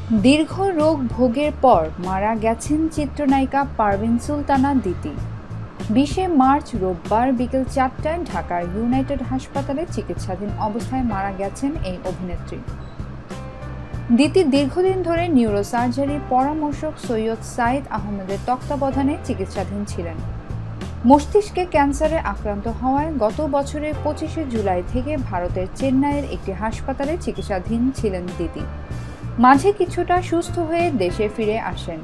দীর্ঘ রোগ ভোগের পর মারা গেছেন চিত্রনায়িকা পারভিন সুলতানা দিতি। 20শে মার্চ রোববার বিকেল 4টায় ঢাকার ইউনাইটেড হাসপাতালে চিকিৎসাধীন অবস্থায় মারা গেছেন এই অভিনেত্রী। দিতি দীর্ঘদিন ধরে নিউরোসার্জারি পরামর্শক সৈয়দ সাইদ আহমেদের তত্ত্বাবধানে চিকিৎসাধীন ছিলেন। মস্তিষ্কে ক্যান্সারে আক্রান্ত হওয়ায় গত বছরের 25শে জুলাই থেকে ভারতের চেন্নাইয়ের একটি হাসপাতালে চিকিৎসাধীন ছিলেন দিতি। মাঝে কিছুটা সুস্থ হয়ে দেশে ফিরে আসেন।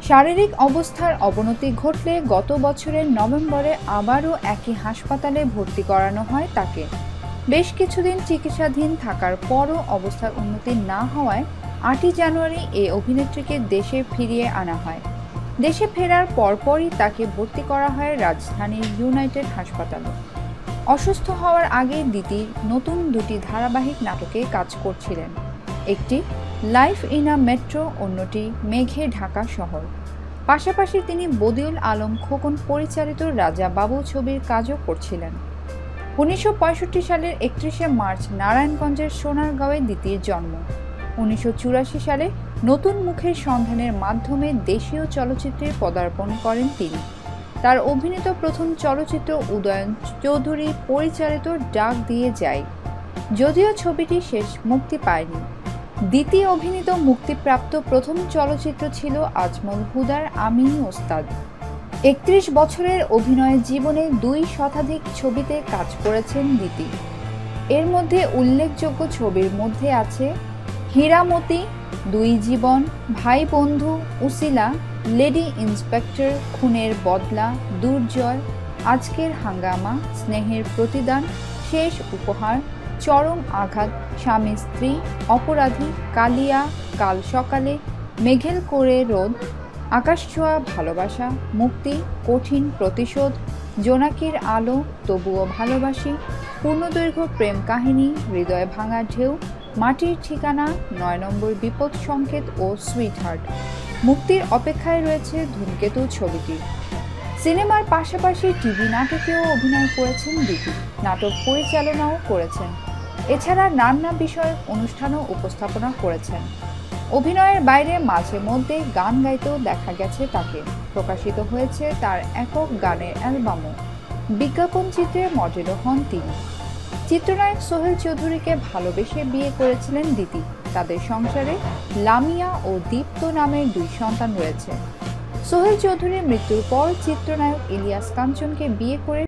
শারীরিক অবস্থার অবনতি ঘটলে গত বছরের নভেম্বরে আবারও একই হাসপাতালে ভর্তি করানো হয় তাকে। বেশ কিছুদিন চিকিৎসাধীন থাকার পরও অবস্থার উন্নতি না হওয়ায় 8ই জানুয়ারি এই অভিনেত্রীকে দেশে ফিরিয়ে আনা হয়। দেশে ফেরার পরপরই তাকে ভর্তি করা হয় রাজধানীর ইউনাইটেড হাসপাতালে। অসুস্থ হওয়ার আগে দিতি নতুন দুটি ধারাবাহিক নাটকে কাজ করছিলেন, একটি লাইফ ইন আ মেট্রো, অন্যটি মেঘে ঢাকা শহর। পাশাপাশি তিনি বদিউল আলম খোকন পরিচালিত রাজা বাবু ছবির কাজও করছিলেন। 1965 সালের 31শে মার্চ নারায়ণগঞ্জের সোনারগাঁওয়ে দিতির জন্ম। 1984 সালে নতুন মুখের সন্ধানের মাধ্যমে দেশীয় চলচ্চিত্রে পদার্পণ করেন তিনি। তার অভিনীত প্রথম চলচ্চিত্র উদয়ন চৌধুরী পরিচালিত ডাক দিয়ে যাই, যদিও ছবিটি শেষ মুক্তি পায়নি। দিতি অভিনীত মুক্তিপ্রাপ্ত প্রথম চলচ্চিত্র ছিল আজমল হুদার আমি ওস্তাদ। 31 বছরের অভিনয় জীবনে 2 শতাধিক ছবিতে কাজ করেছেন দিতি। এর মধ্যে উল্লেখযোগ্য ছবির মধ্যে আছে হীরামতি, 2 জীবন, ভাই বন্ধু, উসিলা, লেডি ইন্সপেক্টর, খুনের বদলা, দুর্জয়, আজকের হাঙ্গামা, স্নেহের প্রতিদান, শেষ উপহার, চরম আঘাত, স্বামী স্ত্রী, অপরাধী, কালিয়া, কাল সকালে, মেঘেল করে রোদ, আকাশছোঁয়া ভালোবাসা, মুক্তি, কঠিন প্রতিশোধ, জোনাকির আলো, তবুও ভালোবাসি, পূর্ণদৈর্ঘ্য প্রেম কাহিনী, হৃদয় ভাঙা ঢেউ, মাটির ঠিকানা, 9 নম্বর বিপদ সংকেত ও সুইট হার্ট। মুক্তির অপেক্ষায় রয়েছে ধূমকেতু ছবিটি। সিনেমার পাশাপাশি টিভি নাটকেও অভিনয় করেছেন দিতি, নাটক পরিচালনাও করেছেন। এছাড়া নানা বিষয়ক অনুষ্ঠানও উপস্থাপনা করেছেন। অভিনয়ের বাইরে মাঝে মধ্যে গান গাইতেও দেখা গেছে তাকে। প্রকাশিত হয়েছে তার একক গানের অ্যালবামও। বিজ্ঞাপন চিত্রে মডেলও হন তিনি। চিত্রনায়ক সোহেল চৌধুরীকে ভালোবেসে বিয়ে করেছিলেন দিতি। তাদের সংসারে লামিয়া ও দীপ্ত নামের 2 সন্তান রয়েছে। সোহেল চৌধুরীর মৃত্যুর পর চিত্রনায়ক ইলিয়াস কাঞ্চনকে বিয়ে করে